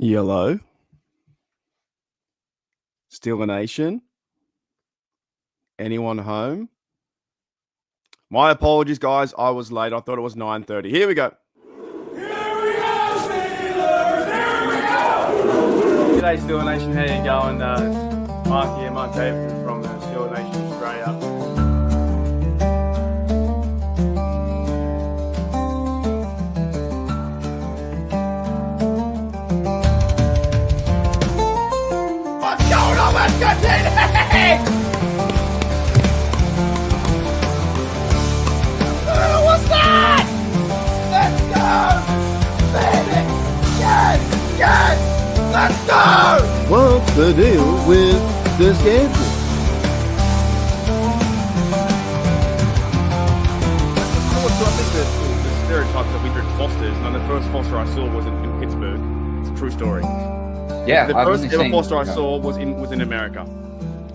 Yellow. Still a nation. Anyone home? My apologies, guys. I was late. I thought it was 9:30. Here we go. G'day, Steel Nation. How you going? Mark here, Mark Davidson from Steel Nation Australia. What's going on? Let's continue! What's that? Let's go! Baby! Yes! Yes! Let's go! What's the deal with the schedule? I think the stereotype that we drink Fosters, and the first Foster I saw was in Pittsburgh. It's a true story. Yeah, the first ever Foster I saw was in America.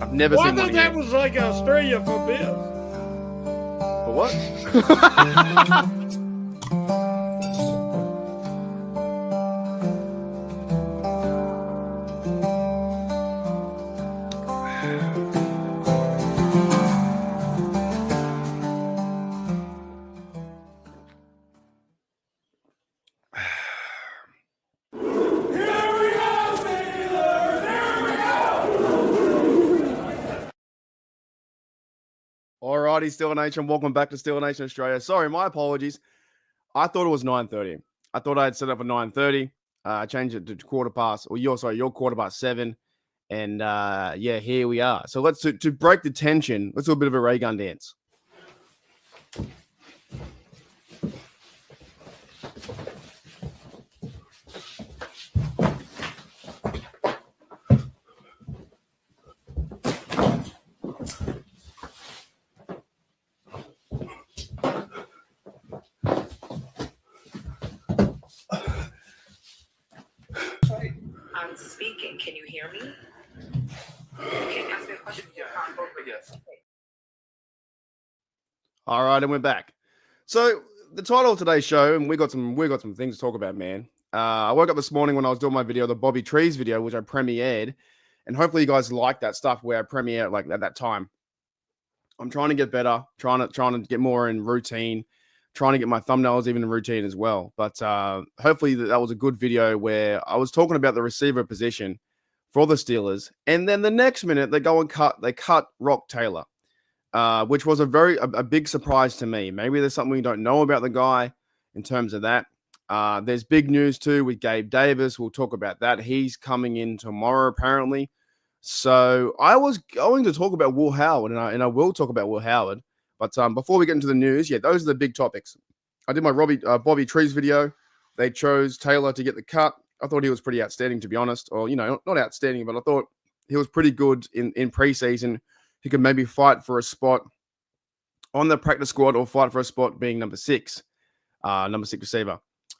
I've never seen one. I thought that was like Australia for beers. For what? Alrighty, Steel Nation. Welcome back to Steel Nation Australia. Sorry, my apologies. I thought it was 9:30. I thought I had set up at 9:30. I changed it to quarter past, or your quarter past 7. And yeah, here we are. So let's to break the tension. Let's do a bit of a ray gun dance. I'm speaking. Can you hear me? Can you ask me a question? Yes. All right, and we're back. So the title of today's show, and we got some things to talk about, man. I woke up this morning when I was doing my video, the Bobby Trees video, which I premiered, and hopefully you guys like that stuff where I premiere like at that time. I'm trying to get better, trying to get more in routine, trying to get my thumbnails even in routine as well. But hopefully that was a good video where I was talking about the receiver position for the Steelers, and then the next minute they go and cut Rock Taylor, which was a big surprise to me. Maybe there's something we don't know about the guy in terms of that. There's big news too with Gabe Davis. We'll talk about that. He's coming in tomorrow apparently. So I was going to talk about Will Howard, and I will talk about Will Howard. But before we get into the news, yeah, those are the big topics. I did my Bobby Trees video. They chose Taylor to get the cut. I thought he was pretty outstanding, to be honest. Or, not outstanding, but I thought he was pretty good in preseason. He could maybe fight for a spot on the practice squad or fight for a spot being number 6 receiver.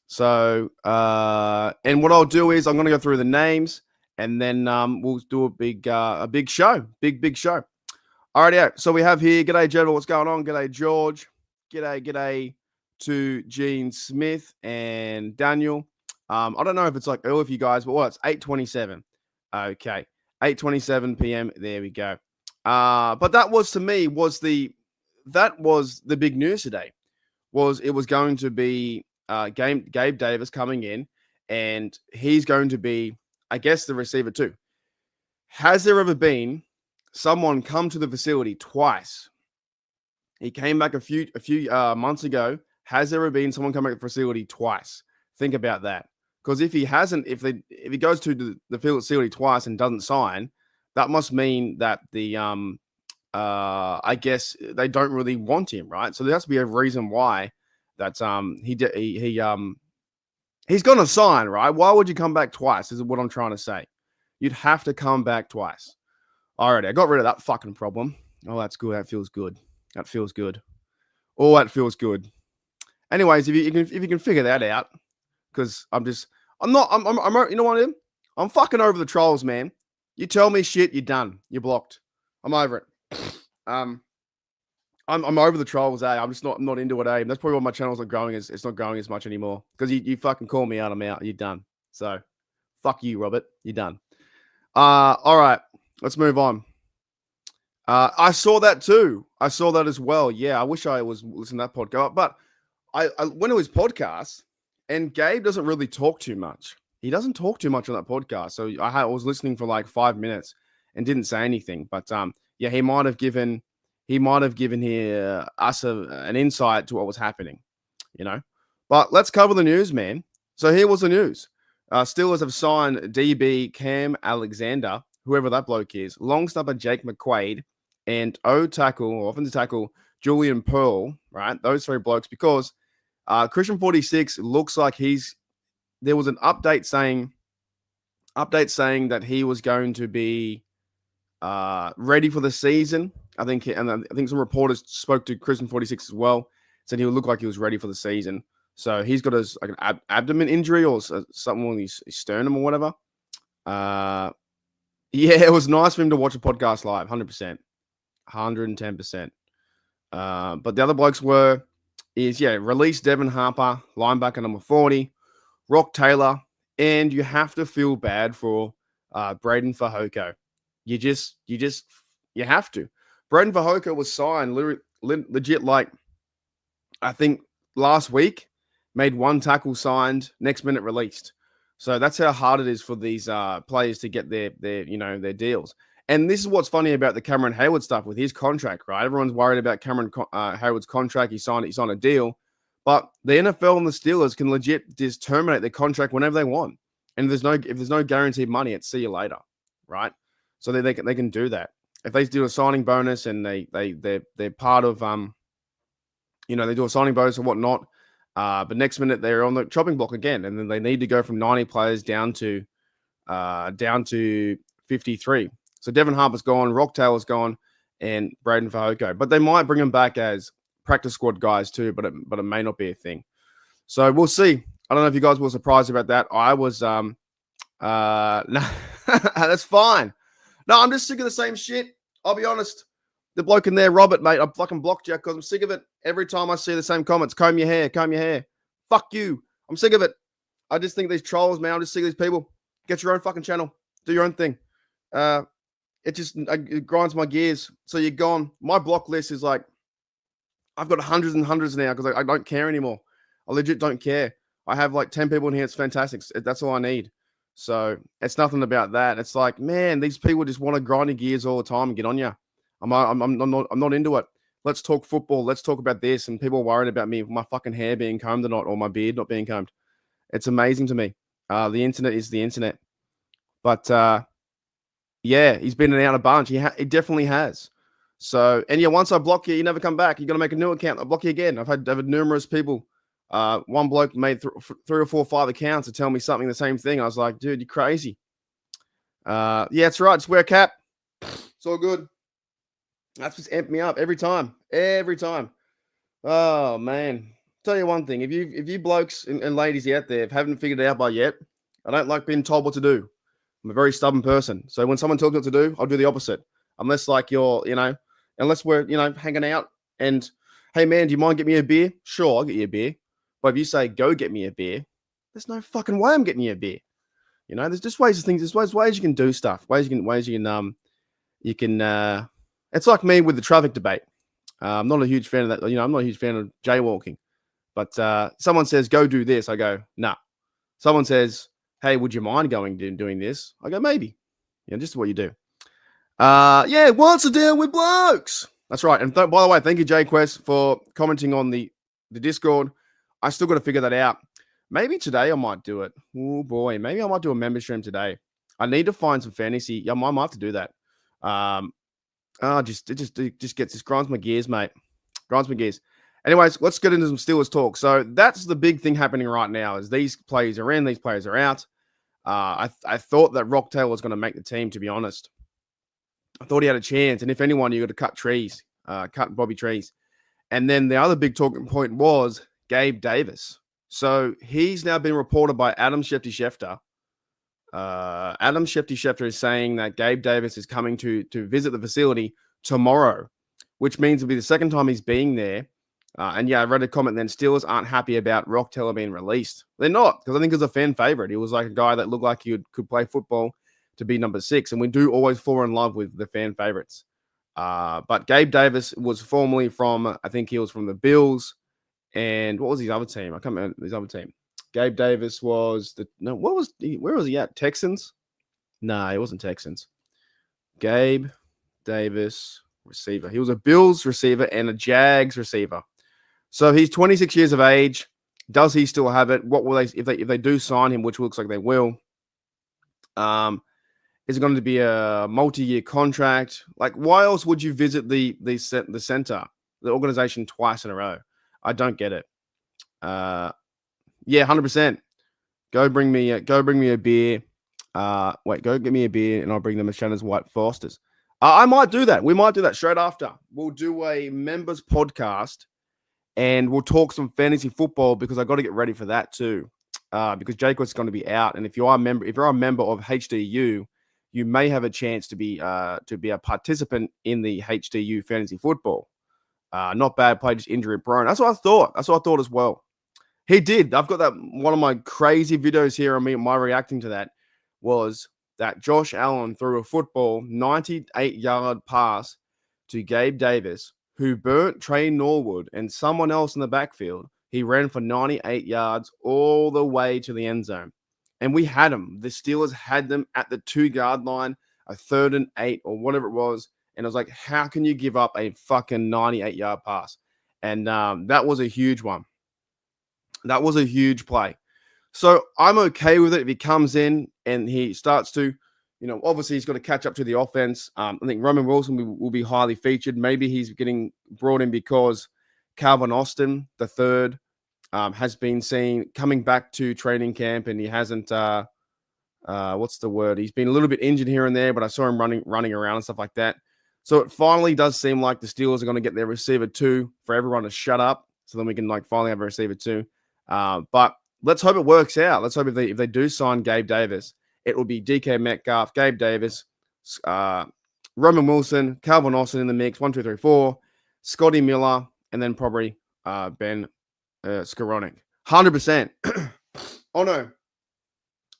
So, and what I'll do is I'm going to go through the names, and then we'll do a big show. Big show. All right, yeah. So we have here, g'day, General. What's going on? G'day, George. G'day to Gene Smith and Daniel. I don't know if it's like early for you guys, but it's 8:27. Okay, 8:27 p.m. There we go. But that was, to me, that was the big news today. It was going to be Gabe Davis coming in, and he's going to be, I guess, the receiver too. Has there ever been someone come to the facility twice? He came back a few months ago. Has there ever been someone come back to the facility twice? Think about that. Because if he hasn't, if he goes to the facility twice and doesn't sign, that must mean that the I guess they don't really want him, right? So there has to be a reason why that he's going to sign, right? Why would you come back twice? Is what I'm trying to say. You'd have to come back twice. Alrighty, I got rid of that fucking problem. Oh, that's good. That feels good. That feels good. Oh, that feels good. Anyways, if you can figure that out, because I'm you know what I am? I'm fucking over the trolls, man. You tell me shit, you're done. You're blocked. I'm over it. I'm over the trolls, eh? I'm not into it, eh? That's probably why my channel's not growing. It's not growing as much anymore. Because you fucking call me out, I'm out. You're done. So Fuck you, Robert. You're done. All right, let's move on. I saw that too. I saw that as well. Yeah, I wish I was listening to that podcast, but I went to his podcast, and Gabe doesn't really talk too much. He doesn't talk too much on that podcast. So I was listening for like 5 minutes and didn't say anything. But yeah, he might have given here us an insight to what was happening, you know. But let's cover the news, man. So here was the news. Steelers have signed DB Cam Alexander, whoever that bloke is, long snapper Jake McQuaid, and offensive tackle Julian Pearl, right? Those three blokes, because Christian 46 looks like there was an update saying that he was going to be ready for the season. I think some reporters spoke to Christian 46 as well, said he would look like he was ready for the season. So he's got like an abdomen injury or something on his sternum or whatever. Yeah, it was nice for him to watch a podcast live, 100%, 110%. But the other blokes release Devin Harper, linebacker number 40, Rock Taylor, and you have to feel bad for Braden Fajoko. You have to. Braden Fajoko was signed legit like, I think last week, made one tackle, signed, next minute released. So that's how hard it is for these players to get their deals. And this is what's funny about the Cameron Hayward stuff with his contract, right? Everyone's worried about Cameron Hayward's contract. He signed a deal, but the NFL and the Steelers can legit just terminate their contract whenever they want. And if there's no guaranteed money, it's see you later, right? So they can do that. If they do a signing bonus and they're part of they do a signing bonus or whatnot, but next minute they're on the chopping block again, and then they need to go from 90 players down to 53. So Devin Harper's gone, Rock Taylor's gone, and Braden Fajoko. But they might bring them back as practice squad guys too, but it may not be a thing. So we'll see. I don't know if you guys were surprised about that. I was no, that's fine. No, I'm just sick of the same shit. I'll be honest. The bloke in there, Robert, mate, I fucking blocked you because I'm sick of it. Every time I see the same comments, comb your hair. Fuck you. I'm sick of it. I just think these trolls, man. I'm just sick of these people. Get your own fucking channel. Do your own thing. It grinds my gears. So you're gone. My block list is like, I've got hundreds and hundreds now because I don't care anymore. I legit don't care. I have like 10 people in here. It's fantastic. That's all I need. So it's nothing about that. It's like, man, these people just want to grind your gears all the time and get on you. I'm not into it. Let's talk football. Let's talk about this. And people are worried about me, my fucking hair being combed or not, or my beard not being combed. It's amazing to me. The internet is the internet. But yeah, he's been in and out a bunch. He definitely has. So, and yeah, once I block you never come back. You got to make a new account. I block you again. I've had numerous people. One bloke made 3 or 4 or 5 accounts to tell me something the same thing. I was like, dude, you're crazy. Yeah, it's right. Just wear a cap. It's all good. That's just amped me up every time. Oh man, tell you one thing: if you blokes and ladies out there haven't figured it out by yet, I don't like being told what to do. I'm a very stubborn person, so when someone tells me what to do, I'll do the opposite. Unless like unless we're hanging out and hey man, do you mind getting me a beer? Sure, I'll get you a beer. But if you say go get me a beer, there's no fucking way I'm getting you a beer. There's just ways of things. There's ways you can do stuff. Ways you can. It's like me with the traffic debate. I'm not a huge fan of that. I'm not a huge fan of jaywalking. But someone says, go do this. I go, nah. Someone says, hey, would you mind doing this? I go, maybe. Just what you do. Yeah, what's the deal with blokes? That's right. And by the way, thank you, JQuest, for commenting on the Discord. I still got to figure that out. Maybe today I might do it. Oh, boy. Maybe I might do a member stream today. I need to find some fantasy. Yeah, I might have to do that. It grinds my gears, mate. Grinds my gears. Anyways, let's get into some Steelers talk. So that's the big thing happening right now is these players are in, these players are out. I thought that Rock Taylor was going to make the team, to be honest. I thought he had a chance. And if anyone, you got to cut Bobby Trees. And then the other big talking point was Gabe Davis. So he's now been reported by Adam Schefter. Adam Schefter is saying that Gabe Davis is coming to visit the facility tomorrow, which means it'll be the second time he's being there. And yeah, I read a comment then, Steelers aren't happy about Rock Taylor being released. They're not, because I think he's a fan favorite. He was like a guy that looked like he could play football to be number 6. And we do always fall in love with the fan favorites. But Gabe Davis was formerly from, I think he was from the Bills. And what was his other team? I can't remember his other team. Gabe Davis was where was he at? Texans? Nah, he wasn't Texans. Gabe Davis, receiver. He was a Bills receiver and a Jags receiver. So he's 26 years of age. Does he still have it? What will they if they do sign him, which looks like they will? Is it going to be a multi-year contract? Like, why else would you visit the center, the organization twice in a row? I don't get it. Yeah, 100%. Go bring me a beer. Go get me a beer, and I'll bring them a Shannon's White Fosters. I might do that. We might do that straight after. We'll do a members podcast, and we'll talk some fantasy football because I got to get ready for that too. Because Jacob's going to be out, and if you're a member of HDU, you may have a chance to be a participant in the HDU fantasy football. Not bad play, just injury prone. That's what I thought. That's what I thought as well. He did. I've got that. One of my crazy videos here on me. My reacting to that was that Josh Allen threw a football 98-yard pass to Gabe Davis, who burnt Trey Norwood and someone else in the backfield. He ran for 98 yards all the way to the end zone. And we had him. The Steelers had them at the 2-yard line, a 3rd and 8 or whatever it was. And I was like, how can you give up a fucking 98-yard pass? And that was a huge one. That was a huge play. So I'm okay with it if he comes in and he starts to, obviously he's got to catch up to the offense. I think Roman Wilson will be highly featured. Maybe he's getting brought in because Calvin Austin, the third, has been seen coming back to training camp, and he hasn't, what's the word? He's been a little bit injured here and there, but I saw him running around and stuff like that. So it finally does seem like the Steelers are going to get their receiver 2 for everyone to shut up, so then we can finally have a receiver 2. But let's hope it works out. Let's hope if they do sign Gabe Davis, it will be DK Metcalf, Gabe Davis, Roman Wilson, Calvin Austin in the mix, 1, 2, 3, 4, Scotty Miller, and then probably Ben Skowronek. 100%. Oh,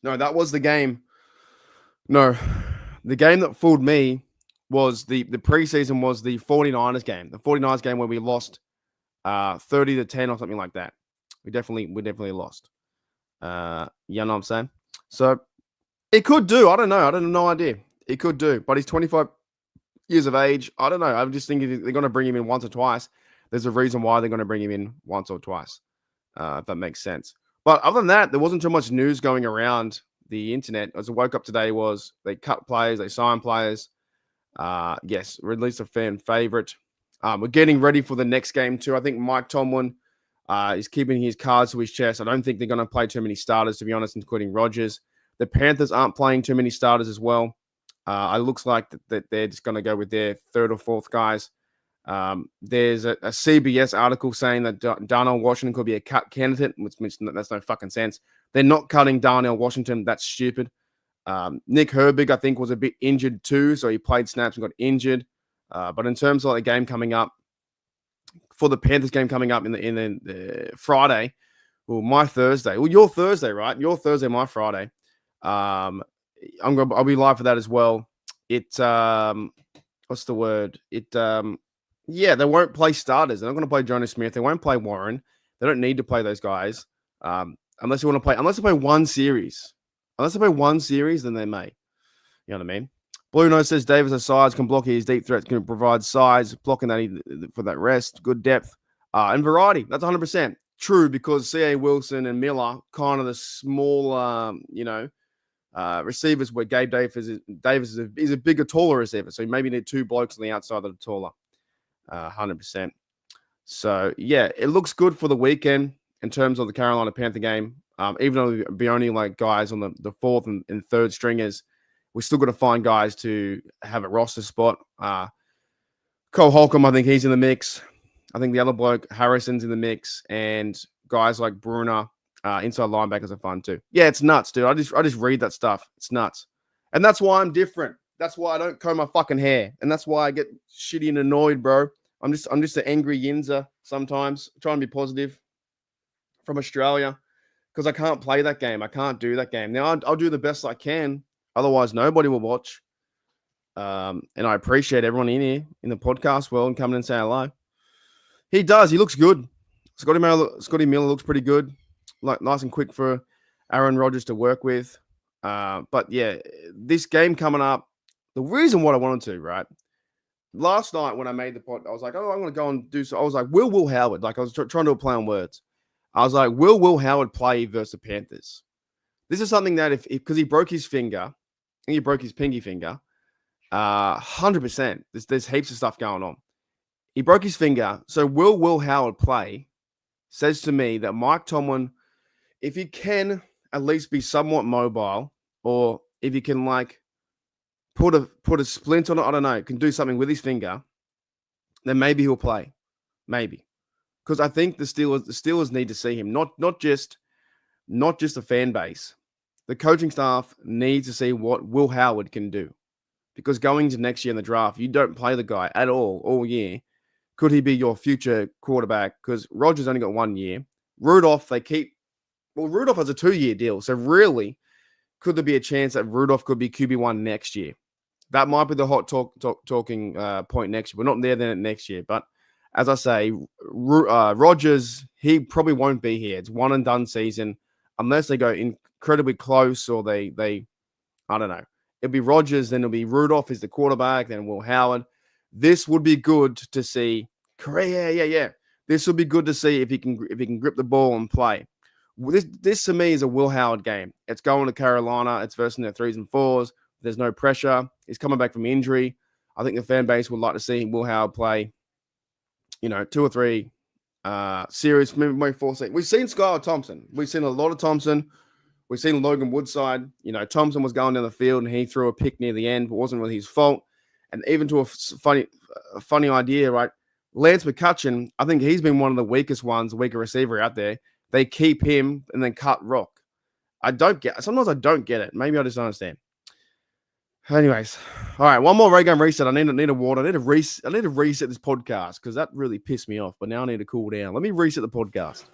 no, that was the game. No, the game that fooled me was the preseason was the 49ers game. The 49ers game where we lost 30-10 or something like that. We definitely lost. You know what I'm saying? So it could do. I don't know. I don't have no idea. It could do. But he's 25 years of age. I don't know. I'm just thinking they're going to bring him in once or twice. There's a reason why they're going to bring him in once or twice. If that makes sense. But other than that, there wasn't too much news going around the internet. As I woke up today was they cut players, they signed players. Yes, released a fan favorite. We're getting ready for the next game too. I think Mike Tomlin is keeping his cards to his chest. I don't think they're going to play too many starters, to be honest, including Rodgers. The Panthers aren't playing too many starters as well. It looks like that they're just going to go with their 3rd or 4th guys. There's a CBS article saying that Darnell Washington could be a cut candidate, which that's no fucking sense. They're not cutting Darnell Washington. That's stupid. Nick Herbig, I think, was a bit injured too, so he played snaps and got injured. But in terms of the game coming up, for the Panthers game coming up in the Friday, well, my Thursday, well, your Thursday, right? Your Thursday, my Friday. I'll be live for that as well. What's the word? Yeah, they won't play starters. They're not going to play Jonas Smith. They won't play Warren. They don't need to play those guys unless they play one series. Unless they play one series, then they may. You know what I mean? Blue Nose says Davis has size, can block his deep threats, can provide size, blocking that for that rest, good depth, and variety. That's 100% true because C.A. Wilson and Miller, kind of the small, receivers where Gabe Davis is a bigger, taller receiver. So you maybe need 2 blokes on the outside that are taller. 100%. So, yeah, it looks good for the weekend in terms of the Carolina Panther game. Even though it'll be only like guys on the 4th and 3rd stringers, we still got to find guys to have a roster spot. Cole Holcomb, I think he's in the mix. I think the other bloke, Harrison's in the mix. And guys like Bruner, inside linebackers are fun too. Yeah, it's nuts, dude. I just read that stuff. It's nuts. And that's why I'm different. That's why I don't comb my fucking hair. And that's why I get shitty and annoyed, bro. I'm just an angry yinzer sometimes, trying to be positive from Australia because I can't play that game. I can't do that game. Now, I'll do the best I can. Otherwise, nobody will watch. And I appreciate everyone in here in the podcast world and coming and saying hello. He does. He looks good. Scotty Miller looks pretty good. Like nice and quick for Aaron Rodgers to work with. But yeah, this game coming up, the reason what I wanted to, right? Last night when I made the pod, I was like, oh, I'm going to go and do so. I was like, Will Howard? Like I was trying to do a play on words. I was like, Will Howard play versus the Panthers? This is something that because he broke his finger, I think he broke his pinky finger, 100%. There's heaps of stuff going on. He broke his finger. So Will Howard play? Says to me that Mike Tomlin, if he can at least be somewhat mobile, or if he can like put a splint on it, I don't know, can do something with his finger, then maybe he'll play. Maybe. Because I think the Steelers need to see him, not just the fan base. The coaching staff needs to see what Will Howard can do. Because going to next year in the draft, you don't play the guy at all year. Could he be your future quarterback? Because Rodgers only got 1 year. Rudolph, Rudolph has a 2-year deal. So really, could there be a chance that Rudolph could be QB1 next year? That might be the hot talking point next year. We're not there then next year. But as I say, Rodgers, he probably won't be here. It's one and done season unless they go incredibly close or they I don't know. It'll be Rodgers, then it'll be Rudolph is the quarterback, then Will Howard. This would be good to see. Yeah. This would be good to see if he can grip the ball and play. This to me is a Will Howard game. It's going to Carolina. It's versus their 3s and 4s. There's no pressure. He's coming back from injury. I think the fan base would like to see Will Howard play, 2 or 3 series, maybe 4 seasons. We've seen Skylar Thompson. We've seen a lot of Thompson. We've seen Logan Woodside. Thompson was going down the field and he threw a pick near the end, but it wasn't really his fault. And even to a funny idea, right? Lance McCutcheon, I think he's been one of the weaker receiver out there. They keep him and then cut Rock. Sometimes I don't get it. Maybe I just don't understand. Anyways, all right, one more ray gun reset. I need a water. I need to reset this podcast because that really pissed me off. But now I need to cool down. Let me reset the podcast.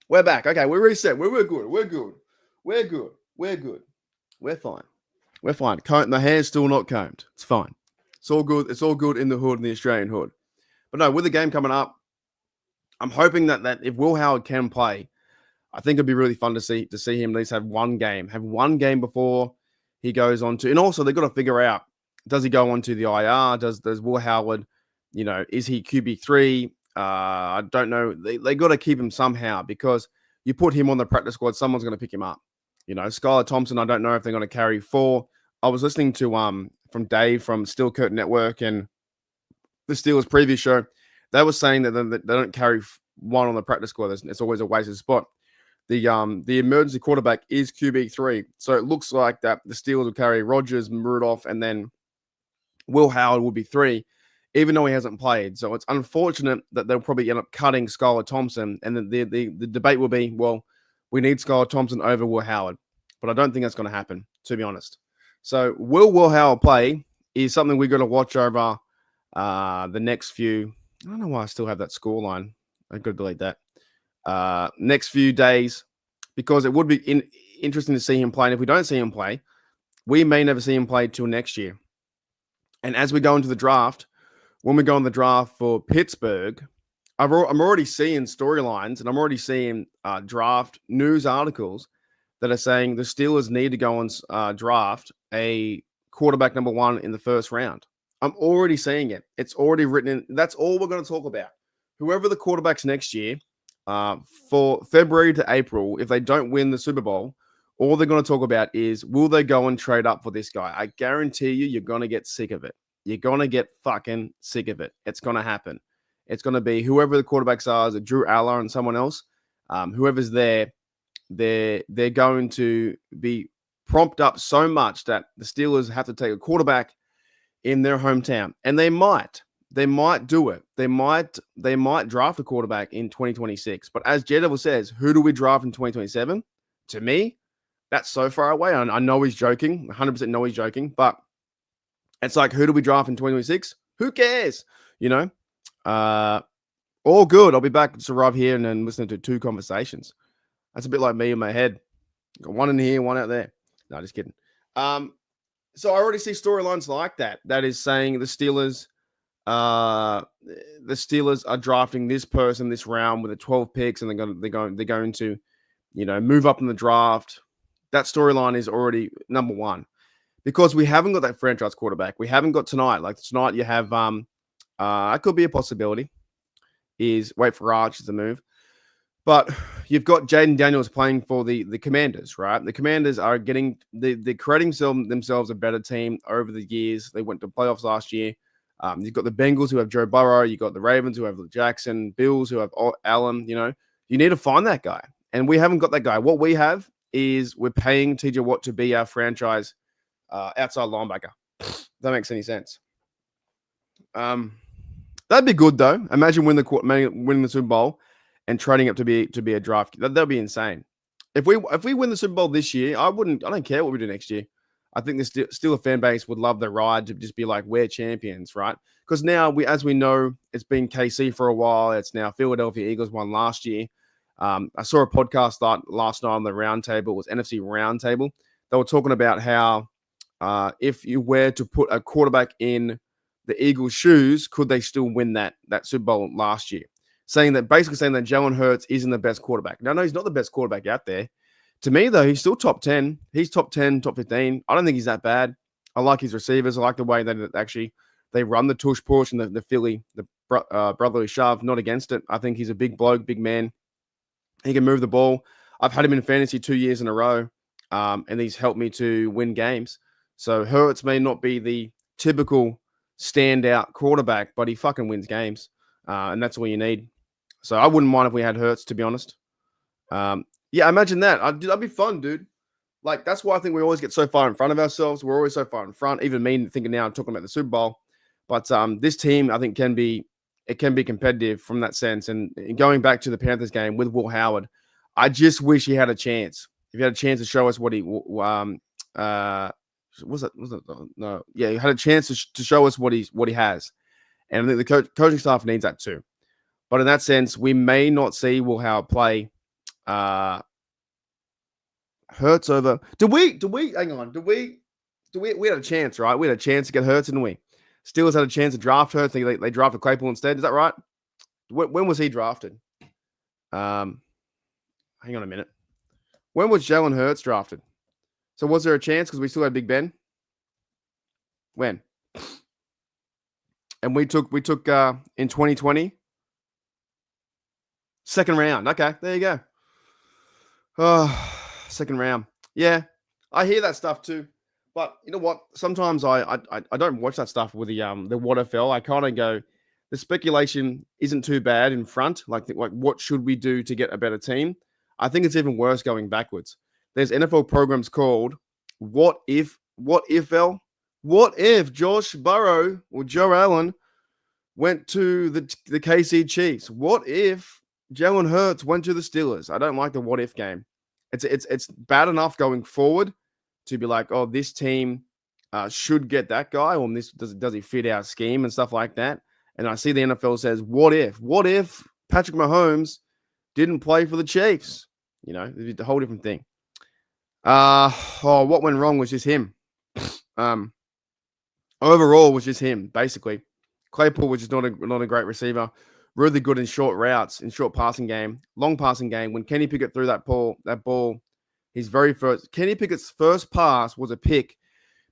We're back. Okay, we're reset. We're good. We're fine. The hair's still not combed. It's fine. It's all good. It's all good in the hood, in the Australian hood. But no, with the game coming up, I'm hoping that if Will Howard can play, I think it'd be really fun to see him at least have one game. Have one game before he goes on to, and also they've got to figure out, does he go on to the IR? Does Will Howard, is he QB3? I don't know. They got to keep him somehow because you put him on the practice squad, someone's going to pick him up. Skylar Thompson, I don't know if they're going to carry 4. I was listening to from Dave from Steel Curtain Network and the Steelers previous show. They were saying that they don't carry 1 on the practice squad. It's always a wasted spot. The emergency quarterback is QB3, so it looks like that the Steelers will carry Rodgers, Rudolph, and then Will Howard will be 3. Even though he hasn't played. So it's unfortunate that they'll probably end up cutting Skylar Thompson. And the debate will be, well, we need Skylar Thompson over Will Howard. But I don't think that's going to happen, to be honest. So Will Howard play is something we're going to watch over the next few. I don't know why I still have that scoreline. I could delete that. Next few days. Because it would be interesting to see him play. And if we don't see him play, we may never see him play till next year. And as we go into the draft, when we go on the draft for Pittsburgh, I'm already seeing storylines and I'm already seeing draft news articles that are saying the Steelers need to go and draft a quarterback number 1 in the first round. I'm already seeing it. It's already written in. That's all we're going to talk about. Whoever the quarterbacks next year, for February to April, if they don't win the Super Bowl, all they're going to talk about is, will they go and trade up for this guy? I guarantee you're going to get sick of it. You're going to get fucking sick of it. It's going to happen. It's going to be whoever the quarterbacks are, is it Drew Aller and someone else? Whoever's there, they're going to be propped up so much that the Steelers have to take a quarterback in their hometown, and they might do it. They might draft a quarterback in 2026. But as Daredevil says, who do we draft in 2027? To me, that's so far away. I know he's joking. 100% know he's joking, but it's like, who do we draft in 2026? Who cares? You know, all good. I'll be back to arrive here and then listen to 2 conversations. That's a bit like me in my head. Got one in here, one out there. No, just kidding. So I already see storylines like that. That is saying the Steelers are drafting this person this round with the 12 picks, and they're going to, you know, move up in the draft. That storyline is already number one because we haven't got that franchise quarterback. We haven't got tonight. Like tonight, you have it could be a possibility. Is wait for Arch to move. But you've got Jaden Daniels playing for the Commanders, right? The Commanders are getting they're creating themselves a better team over the years. They went to playoffs last year. You've got the Bengals who have Joe Burrow. You've got the Ravens who have Jackson, Bills who have Allen. You know, you need to find that guy, and we haven't got that guy. What we have is we're paying TJ Watt to be our franchise outside linebacker. If that makes any sense. That'd be good though. Imagine winning the Super Bowl and trading up to be a draft. That'd be insane. If we win the Super Bowl this year, I don't care what we do next year. I think the Steelers fan base would love the ride to just be like, we're champions, right? Because now as we know, it's been KC for a while. It's now Philadelphia Eagles won last year. I saw a podcast last night on the roundtable. It was NFC Roundtable. They were talking about how if you were to put a quarterback in the Eagles' shoes, could they still win that Super Bowl last year? Basically saying that Jalen Hurts isn't the best quarterback. No, he's not the best quarterback out there. To me, though, he's still top 10. He's top 10, top 15. I don't think he's that bad. I like his receivers. I like the way that they run the tush push and the Philly, the brotherly shove, not against it. I think he's a big bloke, big man. He can move the ball. I've had him in fantasy 2 years in a row, and he's helped me to win games. So Hurts may not be the typical standout quarterback, but he fucking wins games, and that's all you need. So I wouldn't mind if we had Hurts, to be honest. Yeah, imagine that. That'd be fun, dude. Like, that's why I think we always get so far in front of ourselves. We're always so far in front. Even me thinking now, I'm talking about the Super Bowl. But this team, I think, can be competitive from that sense. And going back to the Panthers game with Will Howard, I just wish he had a chance. If he had a chance to show us what he he had a chance to show us what he has. And I think the coaching staff needs that too. But in that sense, we may not see Will Howard play Hurts over. We had a chance, right? We had a chance to get Hurts, didn't we? Steelers had a chance to draft Hurts. They drafted Claypool instead. Is that right? When was he drafted? Hang on a minute. When was Jalen Hurts drafted? So was there a chance because we still had Big Ben? When? And we took in 2020. Second round. Okay, there you go. Oh, second round. Yeah, I hear that stuff too. But you know what? Sometimes I don't watch that stuff with the What FL. I kind of go, the speculation isn't too bad in front. Like what should we do to get a better team? I think it's even worse going backwards. There's NFL programs called What If Josh Burrow or Joe Allen went to the KC Chiefs? What if Jalen Hurts went to the Steelers? I don't like the what if game. It's bad enough going forward to be like, oh, this team should get that guy, or does he fit our scheme and stuff like that? And I see the NFL says, what if Patrick Mahomes didn't play for the Chiefs? You know, it's a whole different thing. What went wrong was just him. Overall was just him, basically. Claypool was just not a great receiver. Really good in short routes, in short passing game, long passing game. When Kenny Pickett threw that ball, Kenny Pickett's first pass was a pick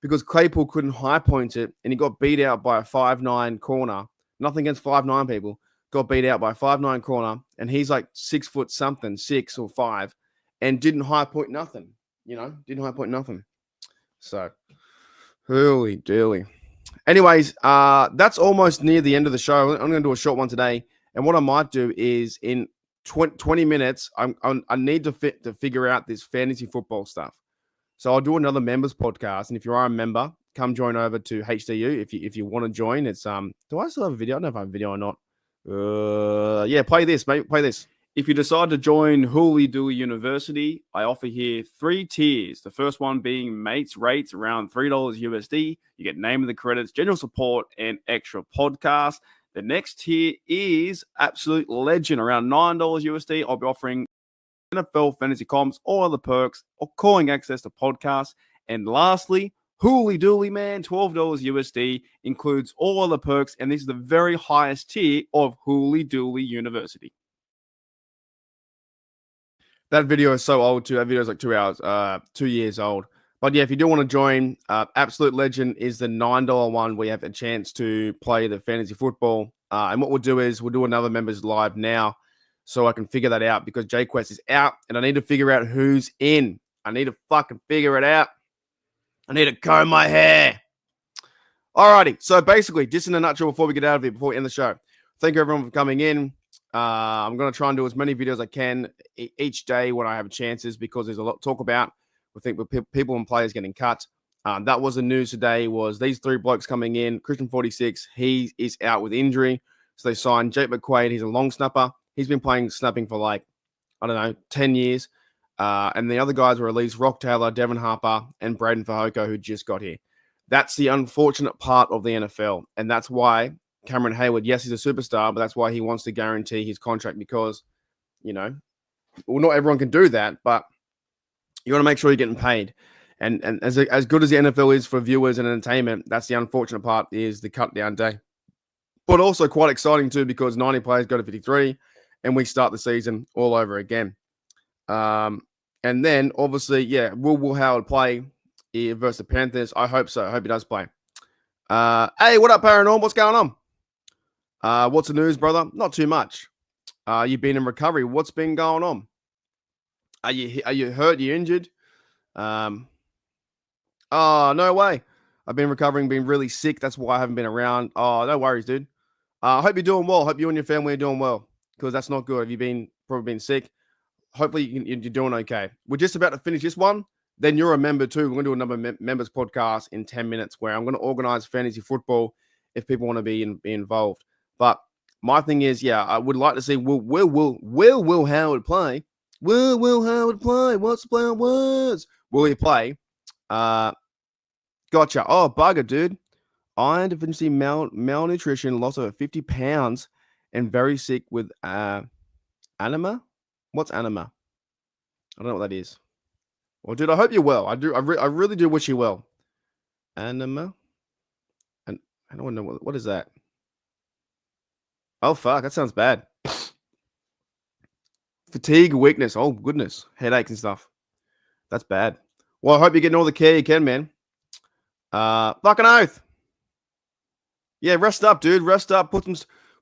because Claypool couldn't high point it, and he got beat out by a 5'9" corner. Nothing against 5'9" people. Got beat out by a 5'9" corner, and he's like 6 foot something, 6 or 5, and didn't high point nothing. You know, didn't high point nothing. So, holy dooly. Anyways, that's almost near the end of the show. I'm going to do a short one today. And what I might do is in 20 minutes. I need to figure out this fantasy football stuff. So I'll do another members podcast, and if you are a member, come join over to HDU if you want to join. It's do I still have a video? I don't know if I have a video or not. Yeah, play this, mate. Play this. If you decide to join Hooly Dooly University, I offer here 3 tiers. The first one being mates rates around $3 USD. You get name of the credits, general support, and extra podcasts. The next tier is absolute legend around $9 USD. I'll be offering NFL fantasy comps, all other perks, or calling access to podcasts. And lastly, Hooly Dooly, man, $12 USD includes all other perks, and this is the very highest tier of Hooly Dooly University. That video is so old too. That video is like 2 hours, 2 years old. But yeah, if you do want to join, Absolute Legend is the $9 one where you have a chance to play the fantasy football. And what we'll do is we'll do another members live now, so I can figure that out because JQuest is out and I need to figure out who's in. I need to fucking figure it out. I need to comb my hair. Alrighty. So basically, just in a nutshell before we get out of here, before we end the show, thank you everyone for coming in. I'm going to try and do as many videos as I can each day when I have chances because there's a lot to talk about. We think with people and players getting cut. That was the news today was these 3 blokes coming in. Christian 46, he is out with injury. So they signed Jake McQuaid. He's a long snapper. He's been playing snapping for like, I don't know, 10 years. And the other guys were released, Rock Taylor, Devin Harper, and Braden Fahoko, who just got here. That's the unfortunate part of the NFL. And that's why Cameron Hayward, yes, he's a superstar, but that's why he wants to guarantee his contract because, you know, well, not everyone can do that, but you want to make sure you're getting paid. And as good as the NFL is for viewers and entertainment, that's the unfortunate part is the cut down day. But also quite exciting too because 90 players go to 53 and we start the season all over again. And then obviously, yeah, will Howard play versus the Panthers? I hope so. I hope he does play. Hey, what up, Paranorm? What's going on? What's the news, brother? Not too much. You've been in recovery. What's been going on? Are you hurt? You injured? Oh, no way. I've been recovering, been really sick. That's why I haven't been around. Oh, no worries, dude. I hope you're doing well. Hope you and your family are doing well because that's not good. Have you probably been sick? Hopefully you're doing okay. We're just about to finish this one. Then you're a member too. We're going to do another members podcast in 10 minutes where I'm going to organize fantasy football if people want to be involved. But my thing is, yeah, I would like to see will Howard play? Will Howard play? What's the play on words? Will he play? Gotcha. Oh, bugger, dude. Iron deficiency, malnutrition, loss of 50 pounds, and very sick with anema. What's anema? I don't know what that is. Well, dude, I hope you're well. I do. I really do wish you well. Anema. And I don't know what is that. Oh fuck, that sounds bad. Fatigue, weakness. Oh goodness, headaches and stuff. That's bad. Well, I hope you're getting all the care you can, man. Fucking oath. Yeah, rest up, dude. Rest up. Put some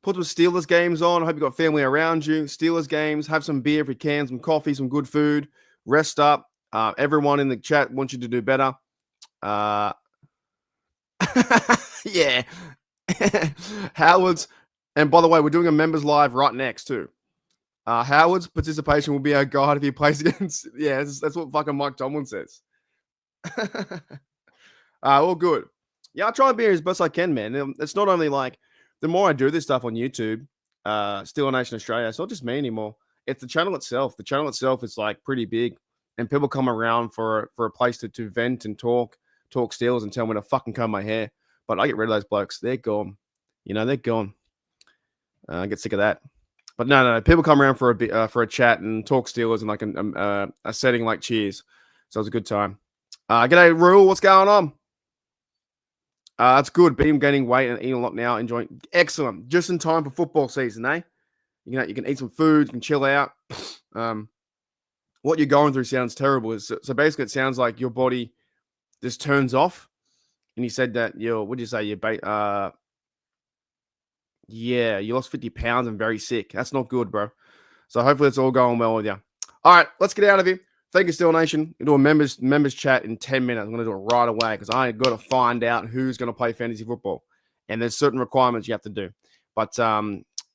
Steelers games on. I hope you got family around you. Steelers games. Have some beer if you can. Some coffee. Some good food. Rest up. Everyone in the chat wants you to do better. Yeah. Howard's. And by the way, we're doing a members live right next too. Howard's participation will be our guide if he plays against. Yeah, that's what fucking Mike Tomlin says. All good. Yeah, I'll try and be as best I can, man. It's not only like the more I do this stuff on YouTube, Steeler Nation Australia, it's not just me anymore. It's the channel itself. The channel itself is like pretty big, and people come around for a place to vent and talk Steelers and tell me to fucking comb my hair. But I get rid of those blokes. They're gone. You know, they're gone. I get sick of that. But no. People come around for a chat and talk Steelers in like a setting like Cheers. So it was a good time. G'day, Rule. What's going on? It's good. Been gaining weight and eating a lot now. Enjoying. Excellent. Just in time for football season, eh? You can eat some food. You can chill out. What you're going through sounds terrible. So basically, it sounds like your body just turns off. And you said that what did you say? You lost 50 pounds and very sick. That's not good, bro. So hopefully it's all going well with you. All right, let's get out of here. Thank you, Steel Nation. We'll do a members chat in 10 minutes. I'm going to do it right away because I got to find out who's going to play fantasy football. And there's certain requirements you have to do. But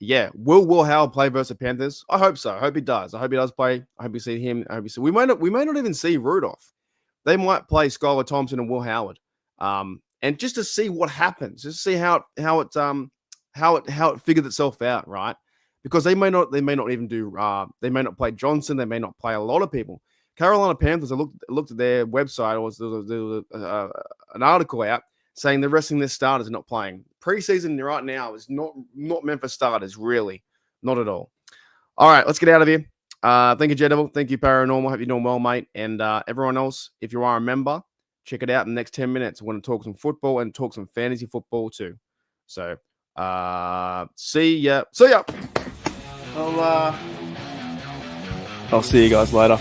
yeah, will Howard play versus the Panthers? I hope so. I hope he does. I hope he does play. I hope we see him. I hope we see. We may not even see Rudolph. They might play Skylar Thompson and Will Howard, and just to see what happens, just to see how it figured itself out, right? Because they may not even do. They may not play Johnson. They may not play a lot of people. Carolina Panthers. I looked at their website. There was an article out saying they're resting their starters, not playing. Preseason right now is not meant for starters, really, not at all. All right, let's get out of here. Thank you, J-Devil. Thank you, Paranormal. Hope you're doing well, mate. And everyone else, if you are a member, check it out in the next 10 minutes. We're going to talk some football and talk some fantasy football too. So, see ya. I'll see you guys later.